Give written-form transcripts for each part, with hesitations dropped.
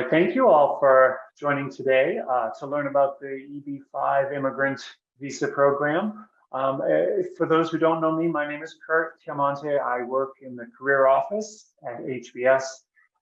right, thank you all for joining today to learn about the EB-5 Immigrant Visa Program. For those who don't know me, my name is Kurt Tiamonte. I work in the career office at HBS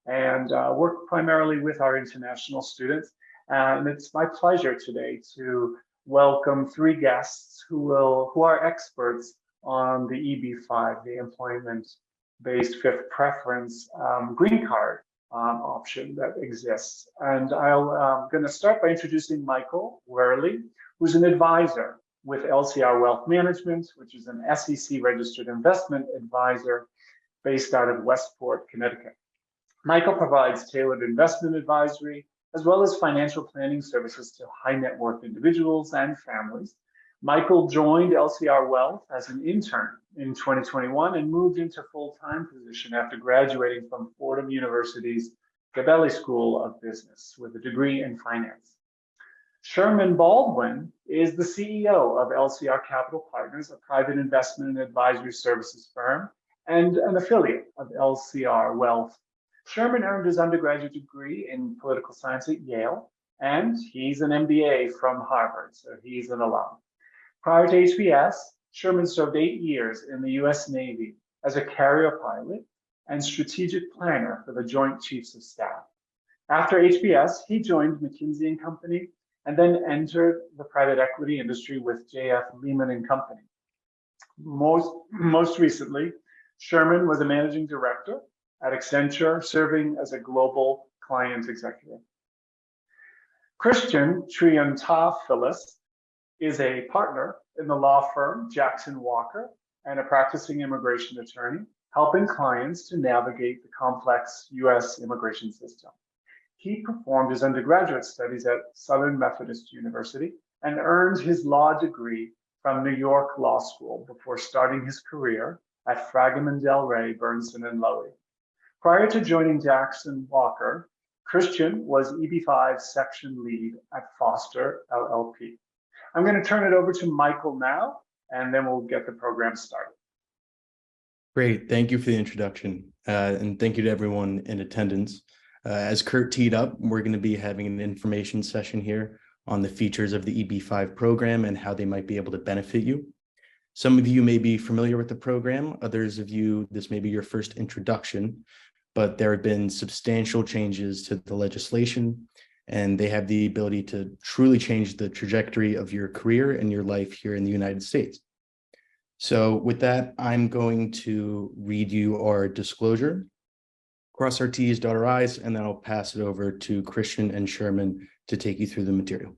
and work primarily with our international students. And it's my pleasure today to welcome three guests who are experts on the EB-5, the employment-based fifth preference green card option that exists. And I'm going to start by introducing Michael Worley, who's an advisor with LCR Wealth Management, which is an SEC registered investment advisor based out of Westport, Connecticut. Michael provides tailored investment advisory as well as financial planning services to high net worth individuals and families. Michael joined LCR Wealth as an intern in 2021 and moved into full-time position after graduating from Fordham University's Gabelli School of Business with a degree in finance. Sherman Baldwin is the CEO of LCR Capital Partners, a private investment and advisory services firm and an affiliate of LCR Wealth. Sherman earned his undergraduate degree in political science at Yale, and he's an MBA from Harvard, so he's an alum. Prior to HBS, Sherman served 8 years in the U.S. Navy as a carrier pilot and strategic planner for the Joint Chiefs of Staff. After HBS, he joined McKinsey & Company and then entered the private equity industry with J.F. Lehman & Company. Most recently, Sherman was a managing director at Accenture, serving as a global client executive. Christian Triantafyllis is a partner in the law firm Jackson Walker and a practicing immigration attorney, helping clients to navigate the complex U.S. immigration system. He performed his undergraduate studies at Southern Methodist University and earned his law degree from New York Law School before starting his career at Fragomen Del Rey, Bernstein & Lowy. Prior to joining Jackson Walker, Christian was EB-5 section lead at Foster LLP. I'm going to turn it over to Michael now, and then we'll get the program started. Great. Thank you for the introduction, and thank you to everyone in attendance. As Kurt teed up, we're going to be having an information session here on the features of the EB-5 program and how they might be able to benefit you. Some of you may be familiar with the program. Others of you, this may be your first introduction, but there have been substantial changes to the legislation, and they have the ability to truly change the trajectory of your career and your life here in the United States. So with that, I'm going to read you our disclosure, cross our T's, dot our I's, and then I'll pass it over to Christian and Sherman to take you through the material.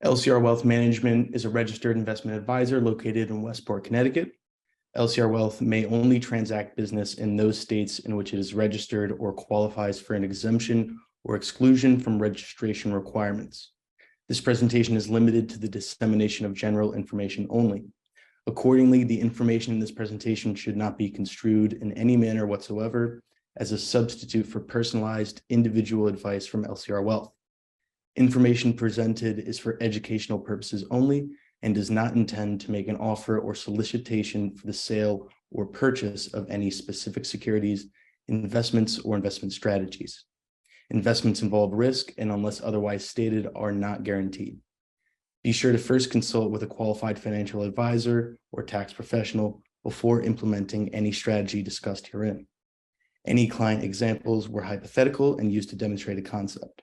LCR Wealth Management is a registered investment advisor located in Westport, Connecticut. LCR Wealth may only transact business in those states in which it is registered or qualifies for an exemption or exclusion from registration requirements. This presentation is limited to the dissemination of general information only. Accordingly, the information in this presentation should not be construed in any manner whatsoever as a substitute for personalized individual advice from LCR Wealth. Information presented is for educational purposes only and does not intend to make an offer or solicitation for the sale or purchase of any specific securities, investments, or investment strategies. Investments involve risk and, unless otherwise stated, are not guaranteed. Be sure to first consult with a qualified financial advisor or tax professional before implementing any strategy discussed herein. Any client examples were hypothetical and used to demonstrate a concept.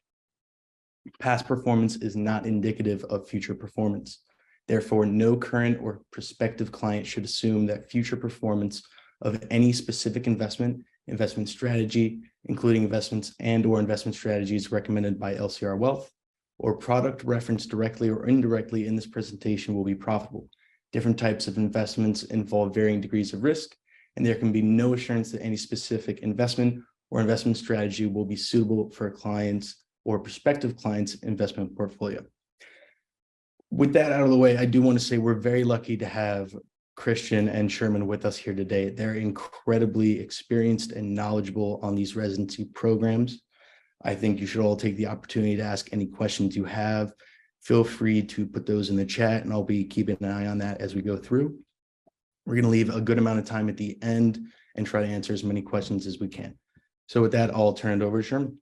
Past performance is not indicative of future performance. Therefore, no current or prospective client should assume that future performance of any specific investment strategy, including investments and/or investment strategies recommended by LCR Wealth, or product referenced directly or indirectly in this presentation will be profitable. Different types of investments involve varying degrees of risk, and there can be no assurance that any specific investment or investment strategy will be suitable for a client's or prospective client's investment portfolio. With that out of the way, I do want to say we're very lucky to have Christian and Sherman with us here today. They're incredibly experienced and knowledgeable on these residency programs. I think you should all take the opportunity to ask any questions you have. Feel free to put those in the chat, and I'll be keeping an eye on that as we go through. We're going to leave a good amount of time at the end and try to answer as many questions as we can. So with that, I'll turn it over to Sherman.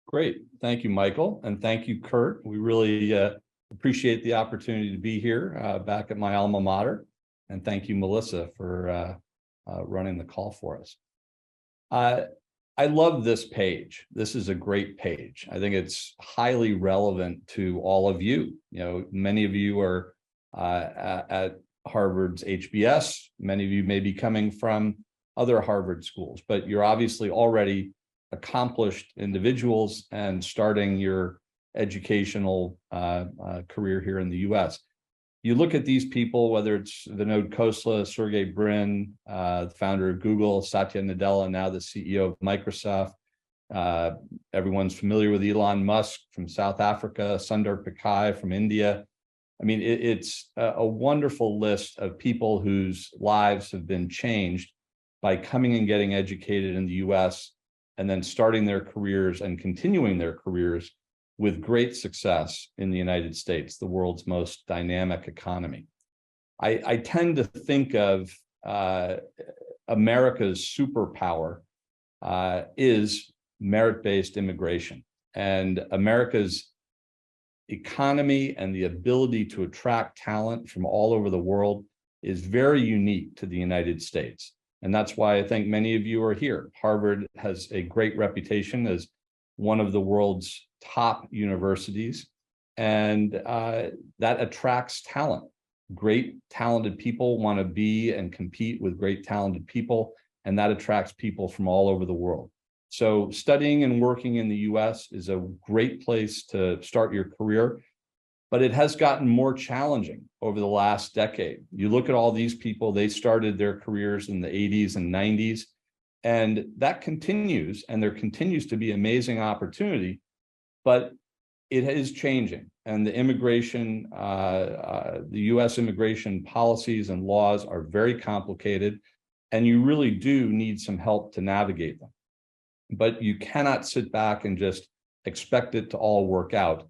Great. Thank you, Michael. And thank you, Kurt. We really appreciate the opportunity to be here back at my alma mater. And thank you, Melissa, for running the call for us. I love this page. This is a great page. I think it's highly relevant to all of you. You know, many of you are at Harvard's HBS. Many of you may be coming from other Harvard schools, but you're obviously already accomplished individuals and starting your educational career here in the US. You look at these people, whether it's Vinod Khosla, Sergey Brin, the founder of Google, Satya Nadella, now the CEO of Microsoft. Everyone's familiar with Elon Musk from South Africa, Sundar Pichai from India. I mean, it's a wonderful list of people whose lives have been changed by coming and getting educated in the US and then starting their careers and continuing their careers with great success in the United States, the world's most dynamic economy. I tend to think of America's superpower is merit-based immigration, and America's economy and the ability to attract talent from all over the world is very unique to the United States. And that's why I think many of you are here. Harvard has a great reputation as one of the world's top universities, and that attracts talent. Great talented people want to be and compete with great talented people, and that attracts people from all over the world. So studying and working in the US is a great place to start your career, but it has gotten more challenging over the last decade. You look at all these people, they started their careers in the 80s and 90s, and that continues, and there continues to be amazing opportunity, but it is changing. And the immigration, the US immigration policies and laws are very complicated, and you really do need some help to navigate them. But you cannot sit back and just expect it to all work out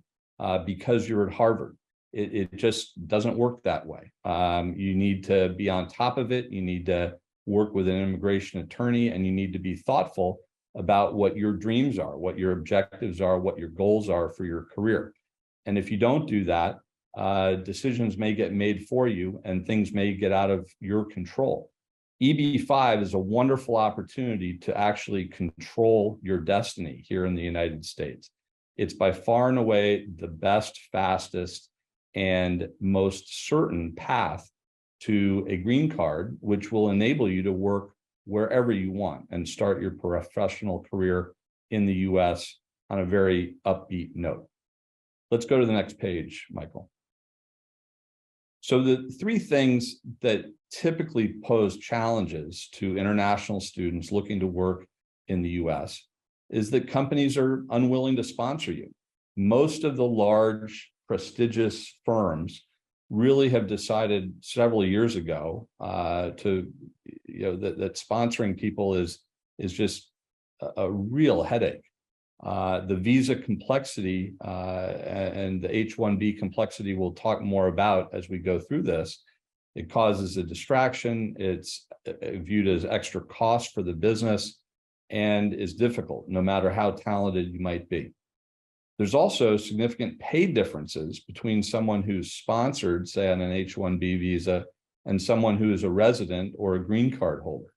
because you're at Harvard. It just doesn't work that way. You need to be on top of it. You need to work with an immigration attorney, and you need to be thoughtful about what your dreams are, what your objectives are, what your goals are for your career. And if you don't do that, decisions may get made for you and things may get out of your control. EB-5 is a wonderful opportunity to actually control your destiny here in the United States. It's by far and away the best, fastest, and most certain path to a green card, which will enable you to work wherever you want and start your professional career in the US on a very upbeat note. Let's go to the next page, Michael. So the three things that typically pose challenges to international students looking to work in the US is that companies are unwilling to sponsor you. Most of the large, prestigious firms really have decided several years ago that sponsoring people is just a real headache. The visa complexity and the H-1B complexity we'll talk more about as we go through this. It causes a distraction. It's viewed as extra cost for the business and is difficult, no matter how talented you might be. There's also significant pay differences between someone who's sponsored, say on an H-1B visa, and someone who is a resident or a green card holder.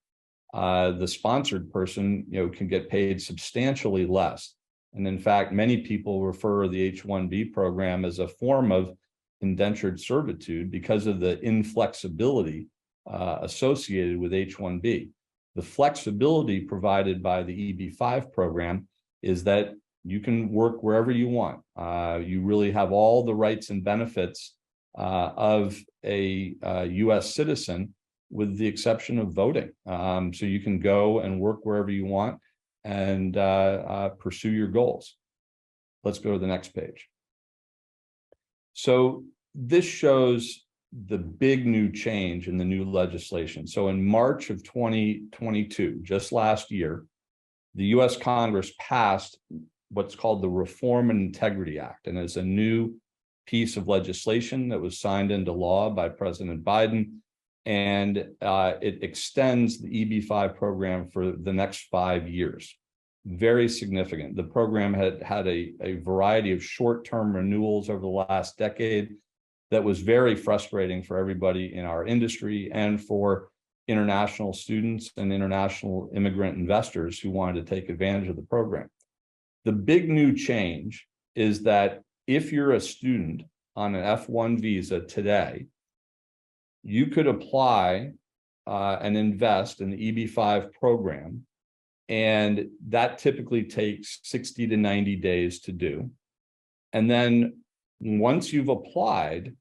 The sponsored person, can get paid substantially less. And in fact, many people refer the H-1B program as a form of indentured servitude because of the inflexibility associated with H-1B. The flexibility provided by the EB-5 program is that you can work wherever you want. You really have all the rights and benefits of a US citizen, with the exception of voting. So you can go and work wherever you want and pursue your goals. Let's go to the next page. So this shows the big new change in the new legislation. So in March of 2022, just last year, the US Congress passed what's called the Reform and Integrity Act, and it's a new piece of legislation that was signed into law by President Biden and it extends the EB-5 program for the next 5 years. Very significant. The program had a variety of short-term renewals over the last decade that was very frustrating for everybody in our industry and for international students and international immigrant investors who wanted to take advantage of the program. The big new change is that if you're a student on an F1 visa today, you could apply and invest in the EB-5 program, and that typically takes 60 to 90 days to do. And then once you've applied,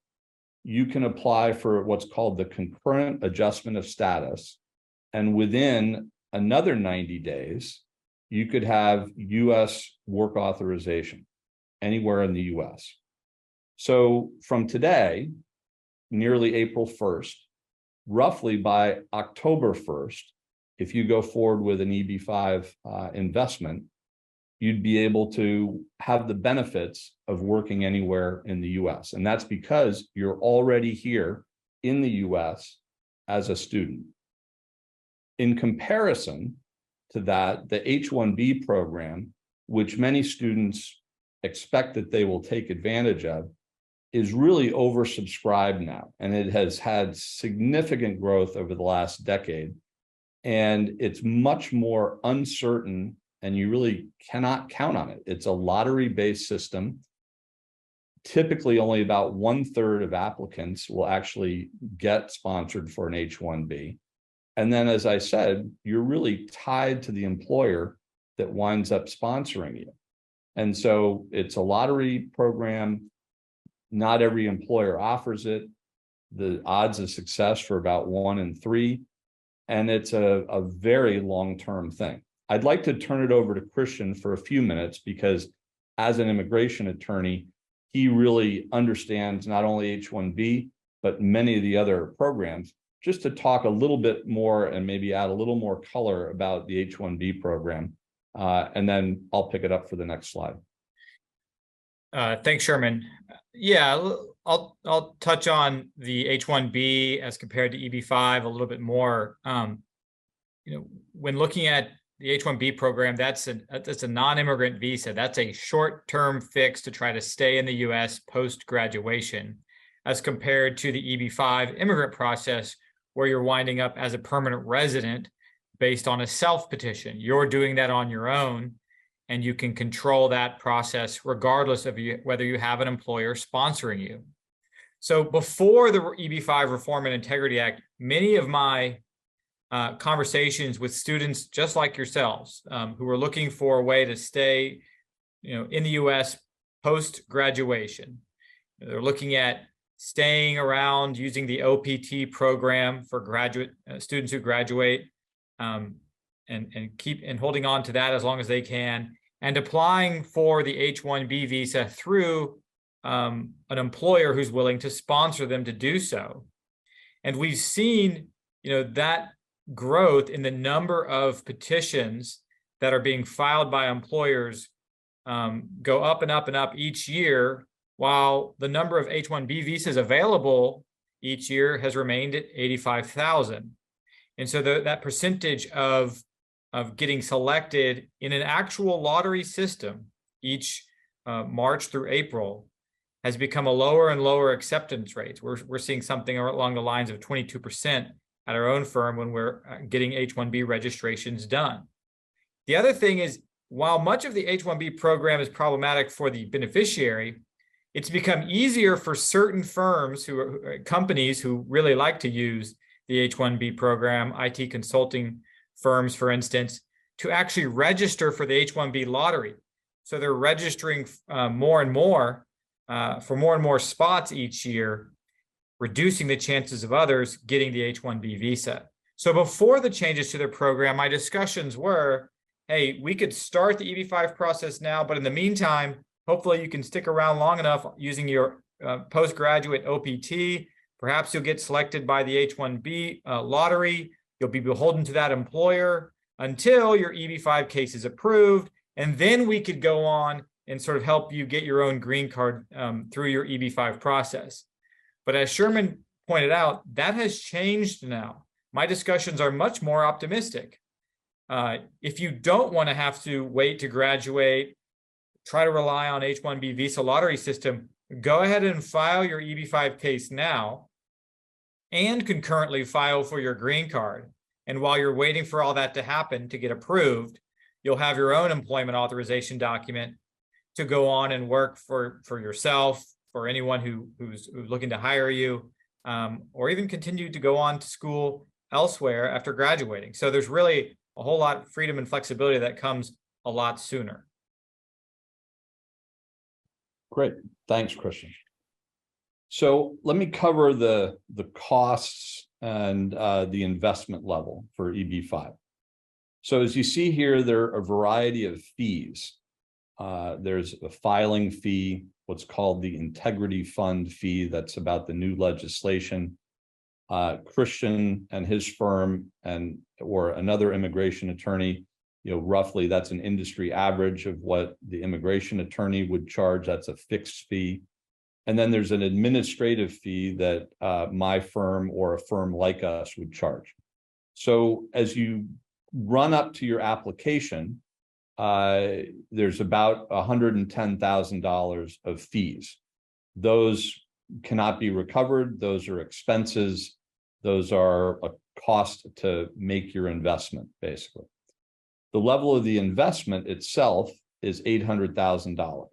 you can apply for what's called the concurrent adjustment of status. And within another 90 days, you could have US work authorization anywhere in the US. So from today, nearly April 1st, roughly by October 1st, if you go forward with an EB-5 investment, you'd be able to have the benefits of working anywhere in the US. And that's because you're already here in the US as a student. In comparison to that, the H-1B program, which many students expect that they will take advantage of, is really oversubscribed now. And it has had significant growth over the last decade. And it's much more uncertain, and you really cannot count on it. It's a lottery-based system. Typically, only about 1/3 of applicants will actually get sponsored for an H-1B. And then, as I said, you're really tied to the employer that winds up sponsoring you. And so it's a lottery program. Not every employer offers it. The odds of success for about 1 in 3. And it's a very long-term thing. I'd like to turn it over to Christian for a few minutes because as an immigration attorney, he really understands not only H-1B, but many of the other programs, just to talk a little bit more and maybe add a little more color about the H-1B program. And then I'll pick it up for the next slide. Thanks, Sherman. Yeah, I'll touch on the H-1B as compared to EB-5 a little bit more. When looking at the H-1B program, that's a non-immigrant visa. That's a short-term fix to try to stay in the U.S. post-graduation, as compared to the EB-5 immigrant process, where you're winding up as a permanent resident based on a self-petition. You're doing that on your own, and you can control that process regardless of whether you have an employer sponsoring you. So before the EB-5 Reform and Integrity Act, many of my conversations with students just like yourselves who are looking for a way to stay in the U.S. post-graduation. They're looking at staying around using the OPT program for graduate students who graduate and holding on to that as long as they can, and applying for the H-1B visa through an employer who's willing to sponsor them to do so. And we've seen, that growth in the number of petitions that are being filed by employers go up and up and up each year, while the number of H-1B visas available each year has remained at 85,000. And so that percentage of getting selected in an actual lottery system each March through April has become a lower and lower acceptance rate. We're seeing something along the lines of 22% at our own firm when we're getting H-1B registrations done. The other thing is, while much of the H-1B program is problematic for the beneficiary, it's become easier for certain firms companies who really like to use the H-1B program, IT consulting firms, for instance, to actually register for the H-1B lottery. So they're registering more and more for more and more spots each year, reducing the chances of others getting the H-1B visa. So before the changes to their program, my discussions were, hey, we could start the EB-5 process now, but in the meantime, hopefully you can stick around long enough using your postgraduate OPT. Perhaps you'll get selected by the H-1B lottery. You'll be beholden to that employer until your EB-5 case is approved. And then we could go on and sort of help you get your own green card through your EB-5 process. But as Sherman pointed out, that has changed now. My discussions are much more optimistic. If you don't want to have to wait to graduate, try to rely on H-1B visa lottery system, go ahead and file your EB-5 case now and concurrently file for your green card. And while you're waiting for all that to happen to get approved, you'll have your own employment authorization document to go on and work for yourself, for anyone who's looking to hire you, or even continue to go on to school elsewhere after graduating. So there's really a whole lot of freedom and flexibility that comes a lot sooner. Great. Thanks, Christian. So let me cover the costs and the investment level for EB-5. So as you see here, there are a variety of fees. There's a filing fee, what's called the integrity fund fee. That's about the new legislation. Christian and his firm or another immigration attorney, roughly that's an industry average of what the immigration attorney would charge. That's a fixed fee. And then there's an administrative fee that my firm or a firm like us would charge. So as you run up to your application, there's about $110,000 of fees. Those cannot be recovered. Those are expenses. Those are a cost to make your investment, basically. The level of the investment itself is $800,000.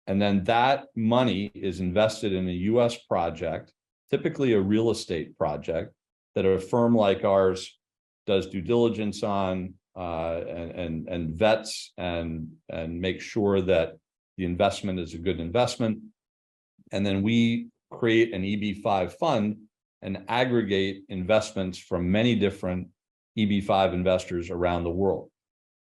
And then that money is invested in a US project, typically a real estate project that a firm like ours does due diligence on and vets and make sure that the investment is a good investment. And then we create an EB-5 fund and aggregate investments from many different EB-5 investors around the world.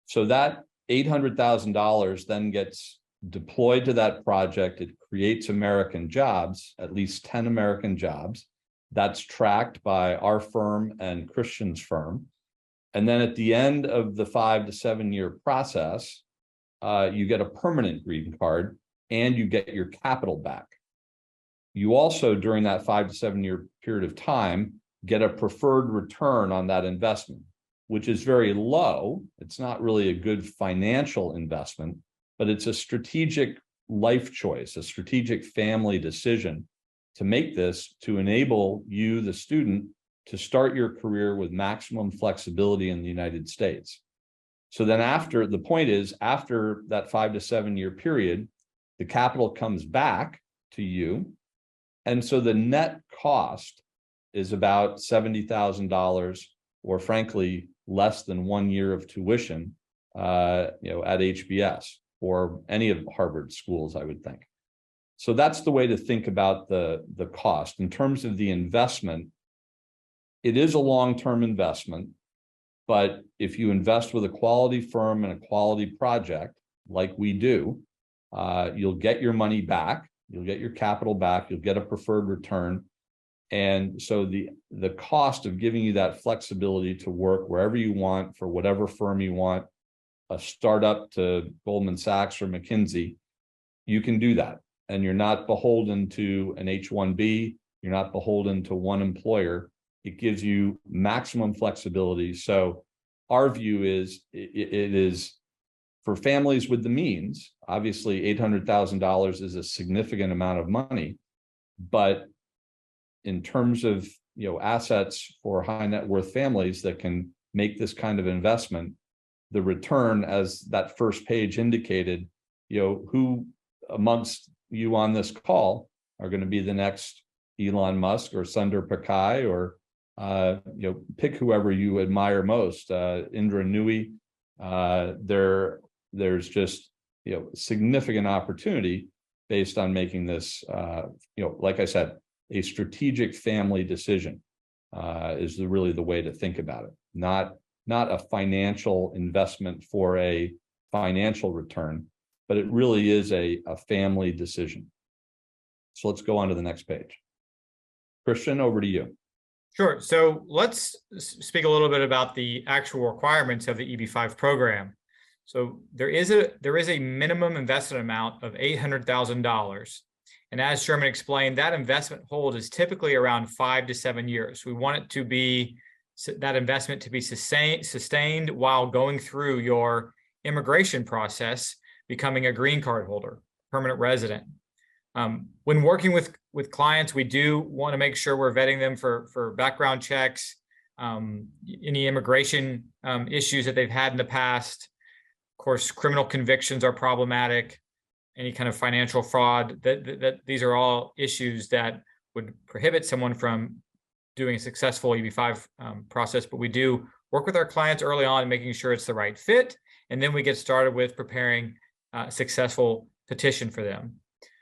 So that $800,000 then gets deployed to that project. It creates American jobs, at least 10 American jobs. That's tracked by our firm and Christian's firm. And then at the end of the 5 to 7 year process, you get a permanent green card and you get your capital back. You also, during that 5 to 7 year period of time, get a preferred return on that investment, which is very low. It's not really a good financial investment, but it's a strategic life choice, a strategic family decision to make this to enable you, the student, to start your career with maximum flexibility in the United States. So then after that 5 to 7 year period, the capital comes back to you. And so the net cost is about $70,000, or frankly, less than 1 year of tuition, at HBS or any of Harvard schools, I would think. So that's the way to think about the cost. In terms of the investment, it is a long-term investment, but if you invest with a quality firm and a quality project, like we do, you'll get your money back, you'll get your capital back, you'll get a preferred return. And so the cost of giving you that flexibility to work wherever you want for whatever firm you want, a startup to Goldman Sachs or McKinsey, you can do that. And you're not beholden to an H-1B, you're not beholden to one employer. It gives you maximum flexibility. So our view is it is for families with the means. Obviously, $800,000 is a significant amount of money, but in terms of assets for high net worth families that can make this kind of investment, the return, as that first page indicated, who amongst you on this call are going to be the next Elon Musk or Sundar Pichai or pick whoever you admire most, Indra Nooyi. There's just significant opportunity based on making this like I said, a strategic family decision is really the way to think about it. Not a financial investment for a financial return, but it really is a family decision. So let's go on to the next page. Christian, over to you. Sure. So let's speak a little bit about the actual requirements of the EB-5 program. So there is a minimum investment amount of $800,000, And as Sherman explained, that investment hold is typically around 5 to 7 years. We want it to be that investment to be sustained while going through your immigration process, becoming a green card holder, permanent resident. When working with clients, we do want to make sure we're vetting them for background checks, any immigration issues that they've had in the past. Of course, criminal convictions are problematic. Any kind of financial fraud, that these are all issues that would prohibit someone from doing a successful EB-5 process. But we do work with our clients early on, making sure it's the right fit. And then we get started with preparing a successful petition for them.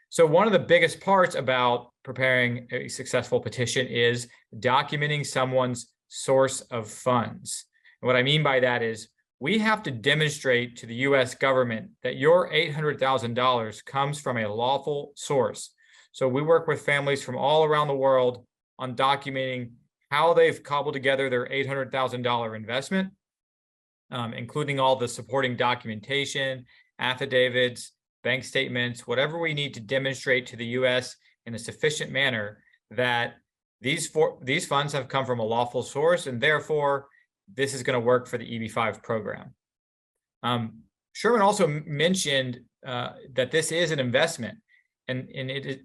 So one of the biggest parts about preparing a successful petition is documenting someone's source of funds. And what I mean by that is we have to demonstrate to the US government that your $800,000 comes from a lawful source. So we work with families from all around the world on documenting how they've cobbled together their $800,000 investment, including all the supporting documentation, affidavits, bank statements, whatever we need to demonstrate to the US in a sufficient manner that these funds have come from a lawful source, and therefore this is going to work for the EB-5 program. Sherman also mentioned that this is an investment, and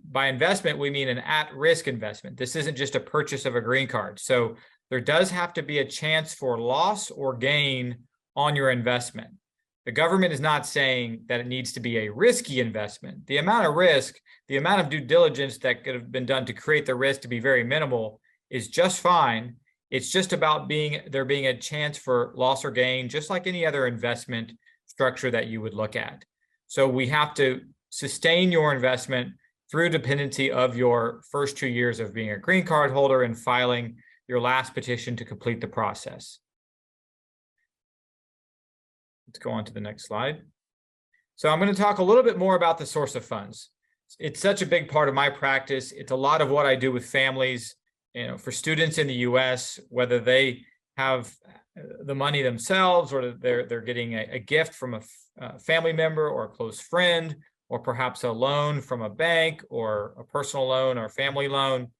by investment we mean an at-risk investment. This isn't just a purchase of a green card. So there does have to be a chance for loss or gain on your investment. The government is not saying that it needs to be a risky investment. The amount of risk, the amount of due diligence that could have been done to create the risk to be very minimal is just fine. It's just about there being a chance for loss or gain, just like any other investment structure that you would look at. So we have to sustain your investment through dependency of your first 2 years of being a green card holder and filing your last petition to complete the process. Let's go on to the next slide. So I'm going to talk a little bit more about the source of funds. It's such a big part of my practice. It's a lot of what I do with families, for students in the US, whether they have the money themselves or they're getting a gift from a family member or a close friend, or perhaps a loan from a bank or a personal loan or family loan.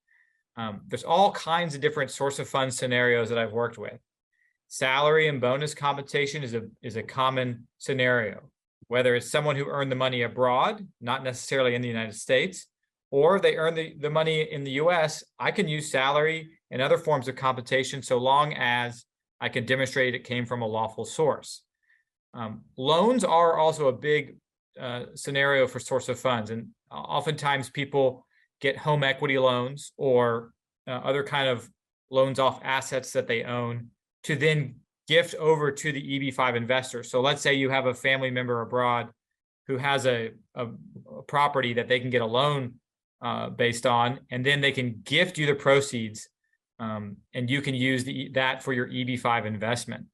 There's all kinds of different source of funds scenarios that I've worked with. Salary and bonus compensation is a common scenario, whether it's someone who earned the money abroad, not necessarily in the United States, or they earn the money in the US. I can use salary and other forms of compensation so long as I can demonstrate it came from a lawful source. Loans are also a big scenario for source of funds, and oftentimes people get home equity loans or other kind of loans off assets that they own to then gift over to the EB-5 investor. So let's say you have a family member abroad who has a property that they can get a loan based on, and then they can gift you the proceeds, and you can use that for your EB-5 investment.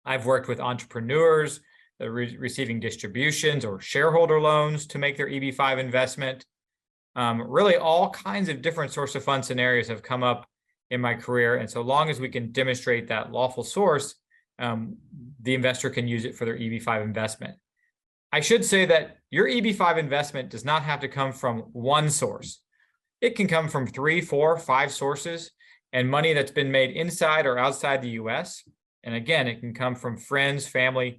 I've worked with entrepreneurs that are receiving distributions or shareholder loans to make their EB-5 investment. Really all kinds of different source of fund scenarios have come up in my career. And so long as we can demonstrate that lawful source, the investor can use it for their EB-5 investment. I should say that your EB-5 investment does not have to come from one source. It can come from 3, 4, 5 sources, and money that's been made inside or outside the US. And again, it can come from friends, family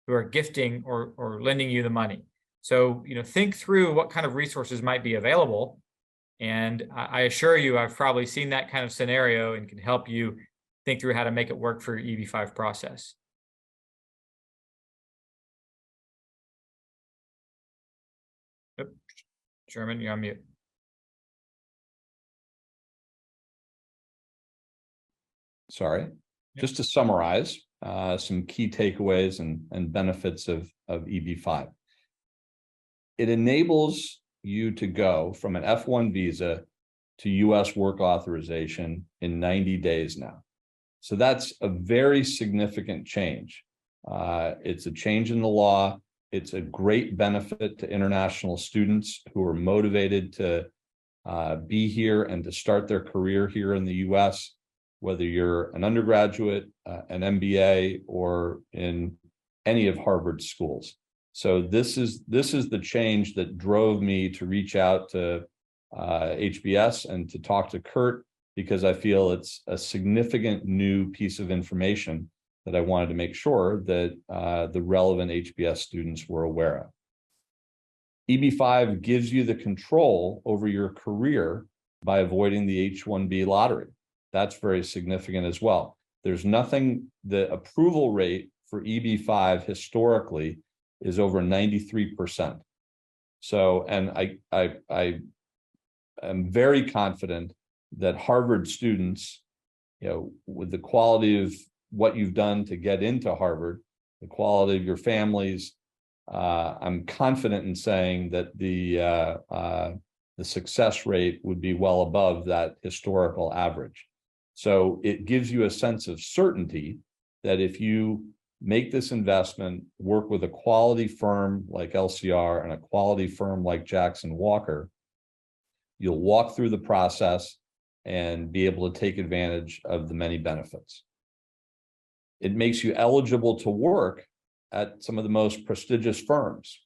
who are gifting or lending you the money. So, think through what kind of resources might be available. And I assure you, I've probably seen that kind of scenario and can help you think through how to make it work for your EB-5 process. Yep. Sherman, you're on mute. Sorry. Yep. Just to summarize some key takeaways and benefits of EB-5. It enables you to go from an F1 visa to US work authorization in 90 days now. So that's a very significant change. It's a change in the law. It's a great benefit to international students who are motivated to be here and to start their career here in the US, whether you're an undergraduate, an MBA, or in any of Harvard's schools. So this is the change that drove me to reach out to HBS and to talk to Kurt, because I feel it's a significant new piece of information that I wanted to make sure that the relevant HBS students were aware of. EB-5 gives you the control over your career by avoiding the H-1B lottery. That's very significant as well. There's nothing, the approval rate for EB-5 historically is over 93%. So, and I am very confident that Harvard students, with the quality of what you've done to get into Harvard, the quality of your families, I'm confident in saying that the success rate would be well above that historical average. So it gives you a sense of certainty that if you make this investment, work with a quality firm like LCR and a quality firm like Jackson Walker, you'll walk through the process and be able to take advantage of the many benefits. It makes you eligible to work at some of the most prestigious firms.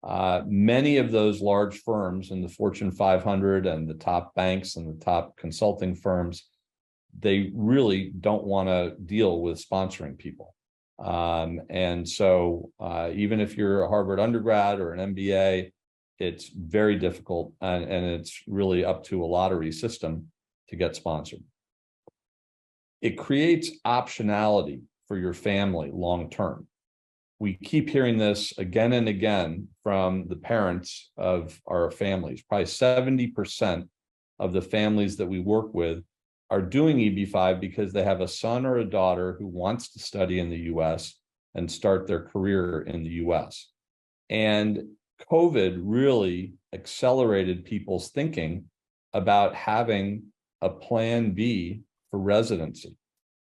Many of those large firms in the Fortune 500 and the top banks and the top consulting firms, they really don't want to deal with sponsoring people. And so even if you're a Harvard undergrad or an MBA, it's very difficult, and it's really up to a lottery system to get sponsored. It creates optionality for your family long-term. We keep hearing this again and again from the parents of our families. Probably 70% of the families that we work with are doing EB-5 because they have a son or a daughter who wants to study in the US and start their career in the US. And COVID really accelerated people's thinking about having a plan B for residency.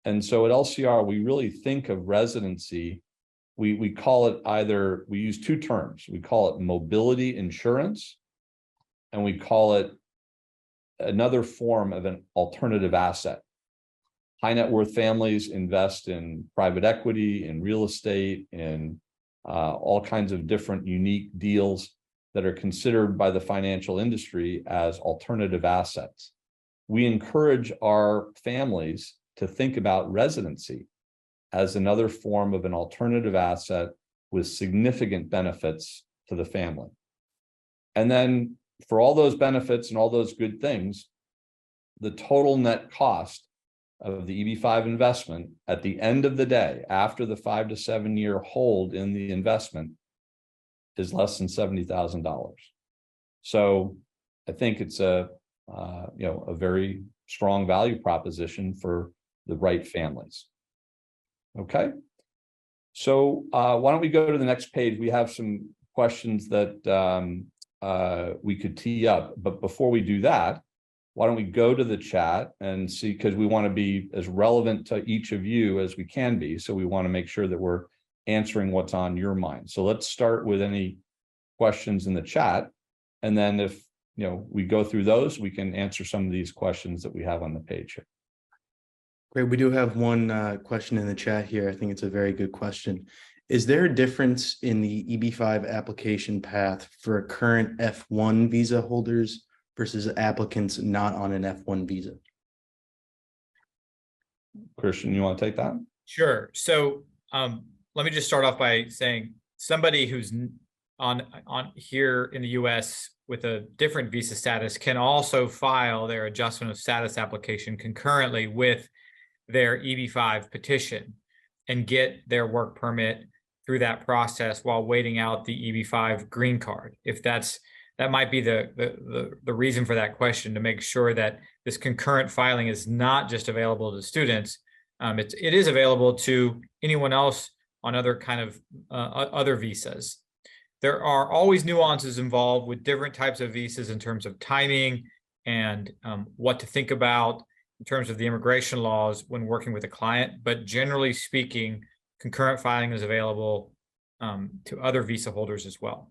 And so at LCR, we really think of residency, we call it either, we use two terms. We call it mobility insurance, and we call it another form of an alternative asset. High net worth families invest in private equity, in real estate, in all kinds of different unique deals that are considered by the financial industry as alternative assets. We encourage our families to think about residency as another form of an alternative asset with significant benefits to the family. And then for all those benefits and all those good things, the total net cost of the EB-5 investment at the end of the day, after the 5 to 7 year hold in the investment, is less than $70,000. So I think it's a very strong value proposition for the right families. Okay, so why don't we go to the next page? We have some questions that we could tee up, but before we do that, why don't we go to the chat and see, because we want to be as relevant to each of you as we can be. So we want to make sure that we're answering what's on your mind. So let's start with any questions in the chat. And then if we go through those, we can answer some of these questions that we have on the page here. Great. We do have one question in the chat here. I think it's a very good question. Is there a difference in the EB-5 application path for current F1 visa holders versus applicants not on an F1 visa? Christian, you want to take that? Sure. So let me just start off by saying somebody who's on here in the US with a different visa status can also file their adjustment of status application concurrently with their EB-5 petition and get their work permit through that process while waiting out the EB-5 green card. If that might be the reason for that question, to make sure that this concurrent filing is not just available to students. It is available to anyone else on other kind of other visas. There are always nuances involved with different types of visas in terms of timing and what to think about in terms of the immigration laws when working with a client. But generally speaking, concurrent filing is available to other visa holders as well.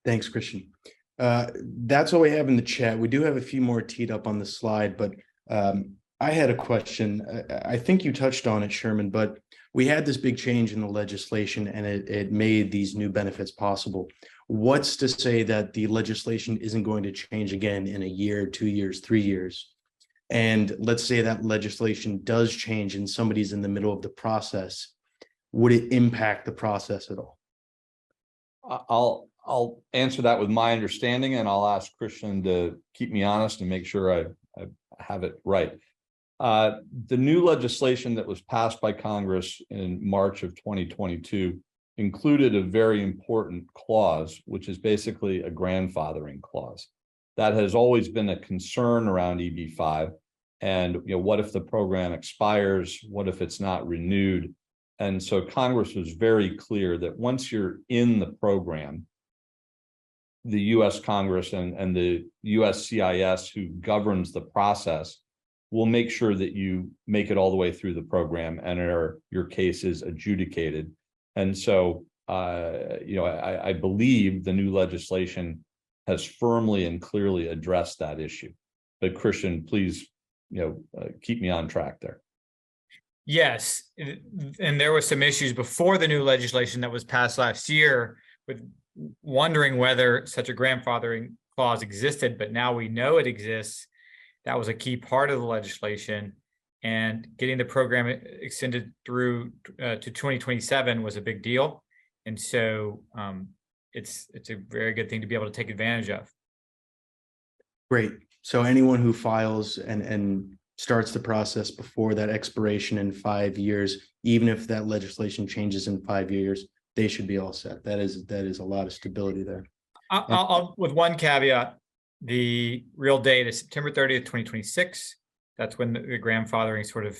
Thanks, Christian. That's all we have in the chat. We do have a few more teed up on the slide, but I had a question. I think you touched on it, Sherman, but we had this big change in the legislation and it made these new benefits possible. What's to say that the legislation isn't going to change again in a year, 2 years, 3 years? And let's say that legislation does change and somebody's in the middle of the process. Would it impact the process at all? I'll answer that with my understanding, and I'll ask Christian to keep me honest and make sure I have it right. The new legislation that was passed by Congress in March of 2022 included a very important clause, which is basically a grandfathering clause. That has always been a concern around EB-5. And what if the program expires? What if it's not renewed? And so Congress was very clear that once you're in the program, the U.S. Congress and the USCIS, who governs the process, will make sure that you make it all the way through the program and your case is adjudicated. And so, I believe the new legislation has firmly and clearly addressed that issue. But Christian, please, keep me on track there. Yes, and there were some issues before the new legislation that was passed last year with wondering whether such a grandfathering clause existed, but now we know it exists. That was a key part of the legislation, and getting the program extended through to 2027 was a big deal. And so it's a very good thing to be able to take advantage of. Great. So anyone who files and starts the process before that expiration in 5 years, even if that legislation changes in 5 years, they should be all set. That is a lot of stability there. I'll with one caveat, the real date is September 30th, 2026. That's when the grandfathering sort of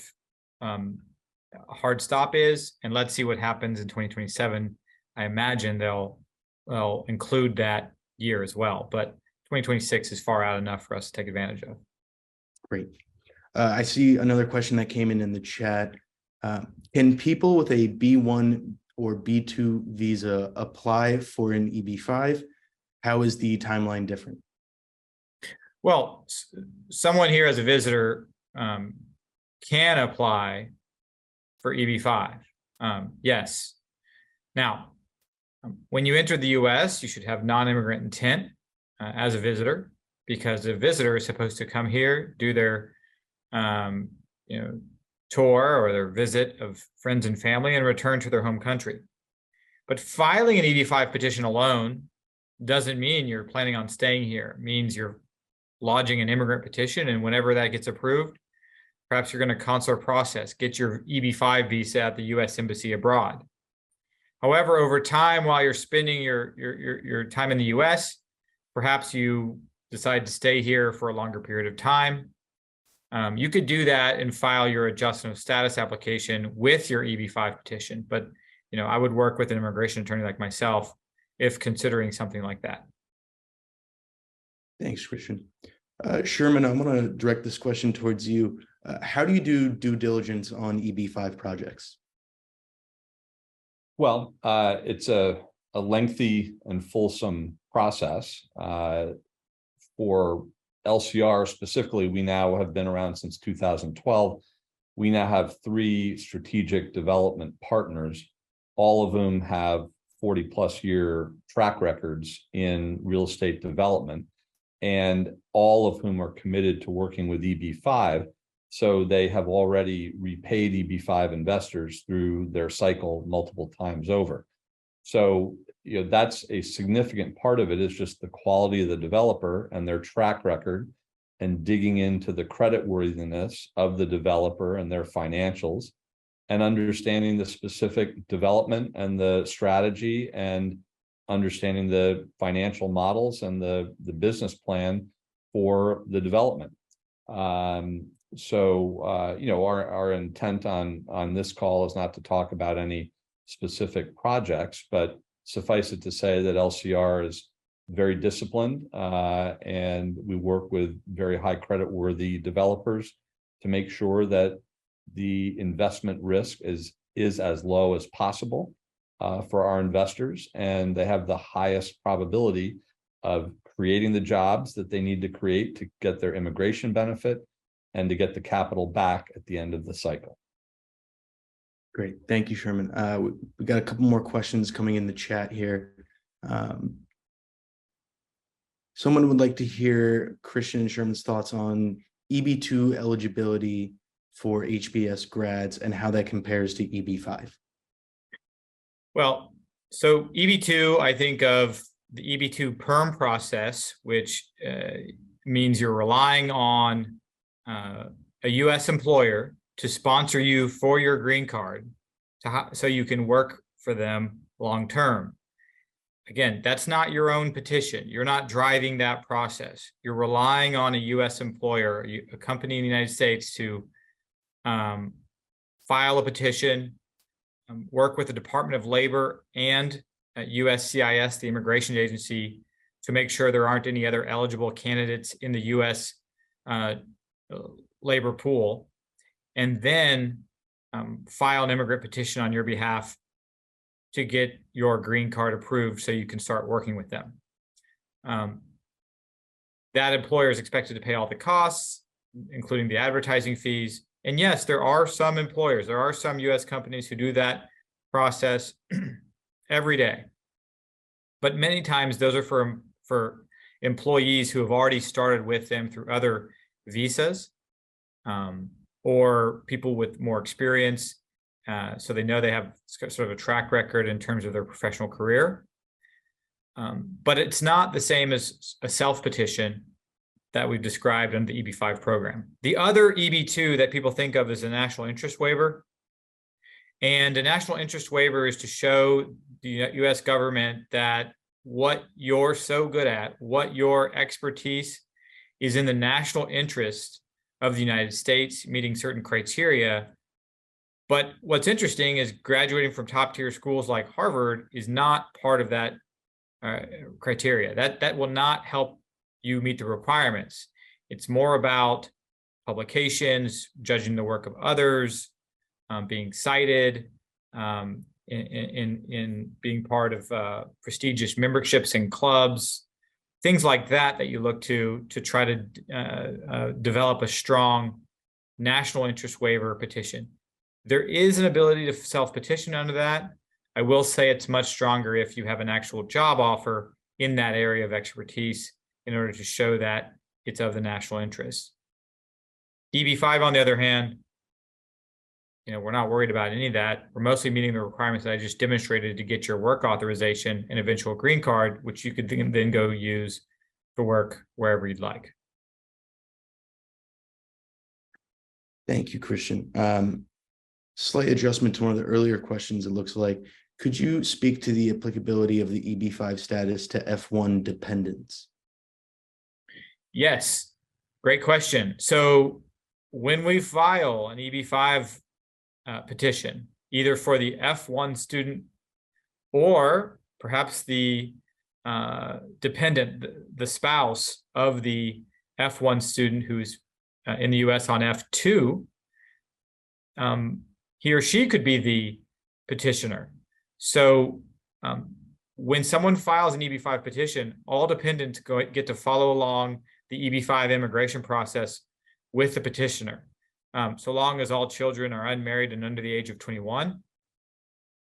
hard stop is. And let's see what happens in 2027. I imagine they'll include that year as well, but 2026 is far out enough for us to take advantage of. Great. I see another question that came in the chat. Can people with a B1 or B2 visa apply for an EB-5? How is the timeline different? Well, someone here as a visitor can apply for EB-5. Yes. Now, when you enter the U.S., you should have non-immigrant intent as a visitor, because a visitor is supposed to come here, do their tour or their visit of friends and family, and return to their home country. But filing an EB-5 petition alone doesn't mean you're planning on staying here. It means you're lodging an immigrant petition, and whenever that gets approved, perhaps you're going to consular process, get your EB-5 visa at the U.S. Embassy abroad. However, over time, while you're spending your time in the U.S., perhaps you decide to stay here for a longer period of time. You could do that and file your adjustment of status application with your EB-5 petition. But I would work with an immigration attorney like myself if considering something like that. Thanks, Christian. Sherman, I'm going to direct this question towards you. How do you do due diligence on EB-5 projects? Well, it's a lengthy and fulsome process. For LCR specifically, we now have been around since 2012. We now have 3 strategic development partners, all of whom have 40+ year track records in real estate development, and all of whom are committed to working with EB-5. So they have already repaid EB-5 investors through their cycle multiple times over. So, that's a significant part of it, is just the quality of the developer and their track record, and digging into the creditworthiness of the developer and their financials, and understanding the specific development and the strategy, and understanding the financial models and the business plan for the development. Our intent on this call is not to talk about any specific projects, but suffice it to say that LCR is very disciplined, and we work with very high creditworthy developers to make sure that the investment risk is as low as possible for our investors, and they have the highest probability of creating the jobs that they need to create to get their immigration benefit and to get the capital back at the end of the cycle. Great. Thank you, Sherman. We got a couple more questions coming in the chat here. Someone would like to hear Christian and Sherman's thoughts on EB2 eligibility for HBS grads and how that compares to EB5. Well, so EB2, I think of the EB2 perm process, which means you're relying on a U.S. employer to sponsor you for your green card so you can work for them long term. Again, that's not your own petition. You're not driving that process. You're relying on a U.S. employer, a company in the United States, to file a petition, work with the Department of Labor and USCIS, the immigration agency, to make sure there aren't any other eligible candidates in the U.S. labor pool, and then file an immigrant petition on your behalf to get your green card approved so you can start working with them. That employer is expected to pay all the costs, including the advertising fees. And yes, there are some employers, there are some U.S. companies who do that process every day. But many times those are for employees who have already started with them through other visas, or people with more experience. So they know they have sort of a track record in terms of their professional career. But it's not the same as a self-petition that we've described under the EB5 program. The other EB2 that people think of is a national interest waiver. And a national interest waiver is to show the U.S. government that what you're so good at, what your expertise is in the national interest of the United States, meeting certain criteria. But what's interesting is graduating from top tier schools like Harvard is not part of that criteria. That will not help you meet the requirements. It's more about publications, judging the work of others, being cited, in being part of prestigious memberships and clubs, things like that you look to try to develop a strong national interest waiver petition. There is an ability to self-petition under that. I will say it's much stronger if you have an actual job offer in that area of expertise in order to show that it's of the national interest. EB5, on the other hand, we're not worried about any of that. We're mostly meeting the requirements that I just demonstrated to get your work authorization and eventual green card, which you could then go use for work wherever you'd like. Thank you, Christian. Slight adjustment to one of the earlier questions, it looks like. Could you speak to the applicability of the EB5 status to F1 dependents? Yes, great question. So when we file an EB5 petition, either for the F1 student or perhaps the dependent, the spouse of the F1 student who's in the US on F2, he or she could be the petitioner. So when someone files an EB5 petition, all dependents get to follow along the EB5 immigration process with the petitioner. So long as all children are unmarried and under the age of 21,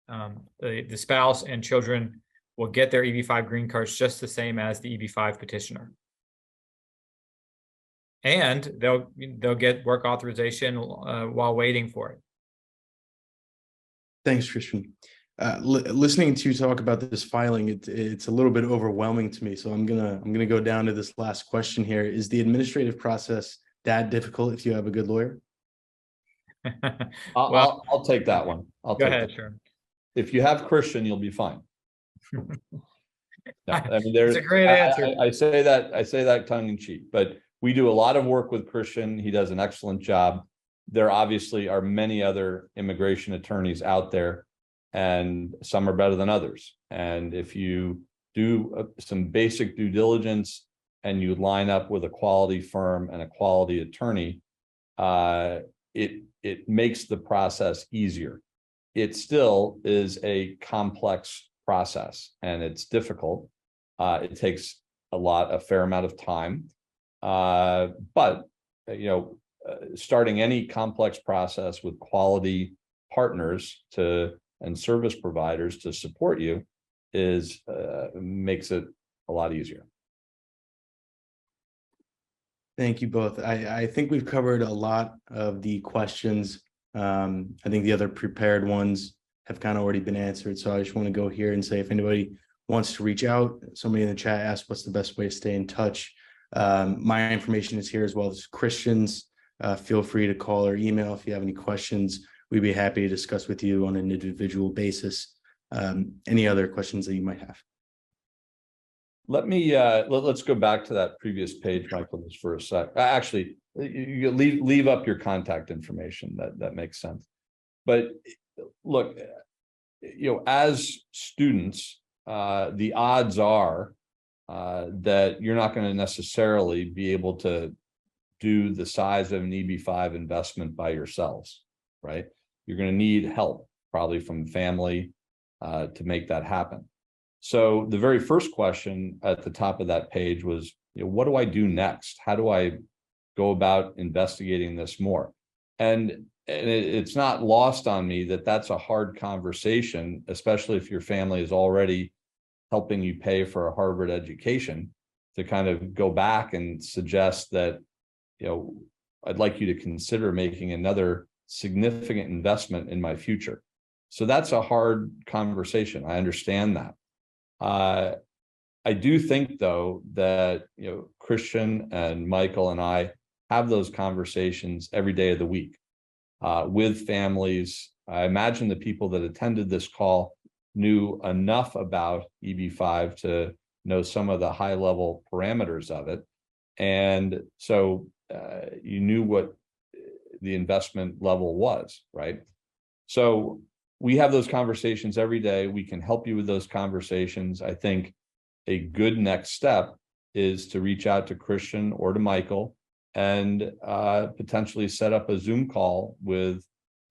the spouse and children will get their EB5 green cards just the same as the EB5 petitioner. And they'll get work authorization while waiting for it. Thanks, Christian. Listening to you talk about this filing, it's a little bit overwhelming to me. So I'm gonna go down to this last question here. Is the administrative process that difficult if you have a good lawyer? I'll take that one. Go ahead, sure. If you have Christian, you'll be fine. No, I mean, It's a great answer. I say that tongue in cheek, but we do a lot of work with Christian. He does an excellent job. There obviously are many other immigration attorneys out there, and some are better than others. And if you do some basic due diligence and you line up with a quality firm and a quality attorney, it makes the process easier. It still is a complex process and it's difficult. It takes a fair amount of time. But starting any complex process with quality partners and service providers to support you makes it a lot easier. Thank you both. I think we've covered a lot of the questions. I think the other prepared ones have kind of already been answered. So I just want to go here and say, if anybody wants to reach out, somebody in the chat asked what's the best way to stay in touch. My information is here as well as Christian's. Feel free to call or email if you have any questions. We'd be happy to discuss with you on an individual basis. Any other questions that you might have? Let's go back to that previous page, Michael, just for a sec. Actually, you leave up your contact information. That makes sense. But look, as students, the odds are that you're not going to necessarily be able to do the size of an EB-5 investment by yourselves, right? You're going to need help, probably from family, to make that happen. So the very first question at the top of that page was, what do I do next? How do I go about investigating this more? And it's not lost on me that that's a hard conversation, especially if your family is already helping you pay for a Harvard education, to kind of go back and suggest that, I'd like you to consider making another significant investment in my future. So that's a hard conversation. I understand that. I do think, though, that Christian and Michael and I have those conversations every day of the week with families. I imagine the people that attended this call knew enough about EB-5 to know some of the high-level parameters of it, and so you knew what the investment level was, right? So we have those conversations every day. We can help you with those conversations. I think a good next step is to reach out to Christian or to Michael and potentially set up a Zoom call with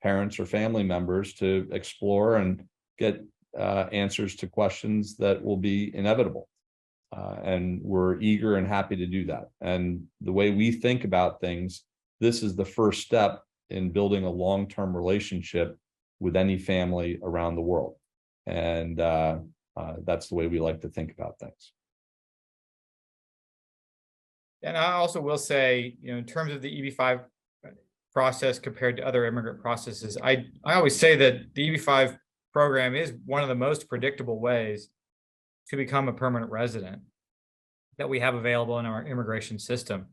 parents or family members to explore and get answers to questions that will be inevitable. And we're eager and happy to do that. And the way we think about things, this is the first step in building a long-term relationship with any family around the world. And that's the way we like to think about things. And I also will say, in terms of the EB-5 process compared to other immigrant processes, I always say that the EB-5 program is one of the most predictable ways to become a permanent resident that we have available in our immigration system.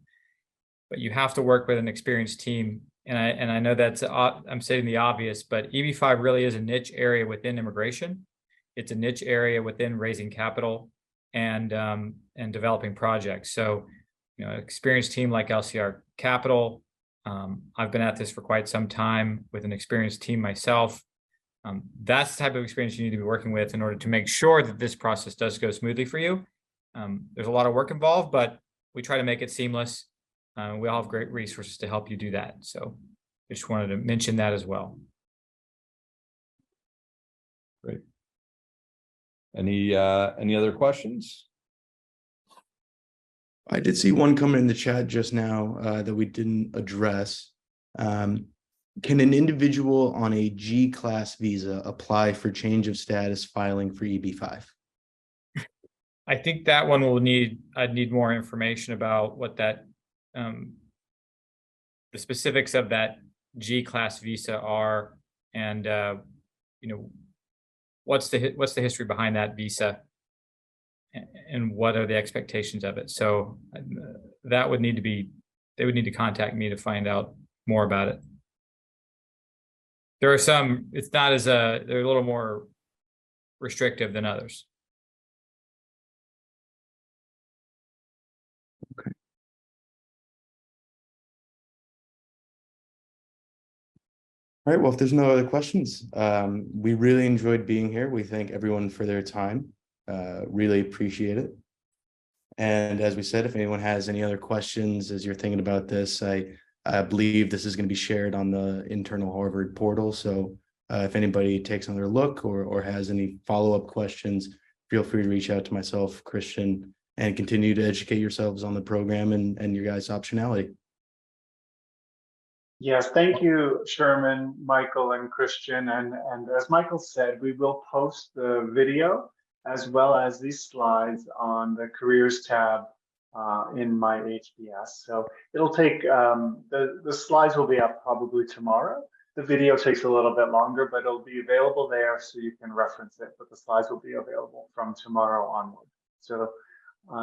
But you have to work with an experienced team. And I know that's, I'm stating the obvious, but EB-5 really is a niche area within immigration. It's a niche area within raising capital and developing projects. So, an experienced team like LCR Capital. I've been at this for quite some time with an experienced team myself. That's the type of experience you need to be working with in order to make sure that this process does go smoothly for you. There's a lot of work involved, but we try to make it seamless. We all have great resources to help you do that. So I just wanted to mention that as well. Great. Any other questions? I did see one come in the chat just now that we didn't address. Can an individual on a G-class visa apply for change of status filing for EB-5? I think that one I'd need more information about what that, the specifics of that G-class visa are, and what's the history behind that visa, and what are the expectations of it. So that would need to be, they would need to contact me to find out more about it. There are some, it's not as they're a little more restrictive than others. Okay. All right, well, if there's no other questions, we really enjoyed being here. We thank everyone for their time. Really appreciate it. And as we said, if anyone has any other questions as you're thinking about this, I believe this is going to be shared on the internal Harvard portal. So if anybody takes another look or has any follow-up questions, feel free to reach out to myself, Christian, and continue to educate yourselves on the program and your guys' optionality. Yes, thank you, Sherman, Michael, and Christian. And as Michael said, we will post the video as well as these slides on the careers tab in my HBS. So it'll take, the slides will be up probably tomorrow. The video takes a little bit longer, but it'll be available there so you can reference it. But the slides will be available from tomorrow onward. So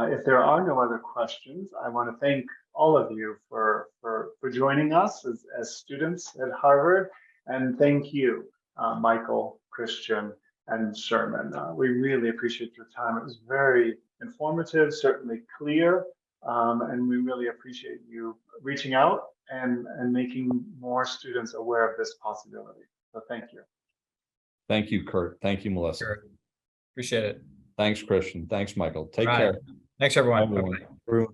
if there are no other questions, I want to thank all of you for joining us as students at Harvard. And thank you, Michael, Christian, and Sherman. We really appreciate your time. It was very informative, certainly clear, and we really appreciate you reaching out and making more students aware of this possibility. So thank you. Thank you, Kurt. Thank you, Melissa. Sure. Appreciate it. Thanks, Christian. Thanks, Michael. Take All right. care. Thanks, everyone. Everyone. Bye-bye. Everyone.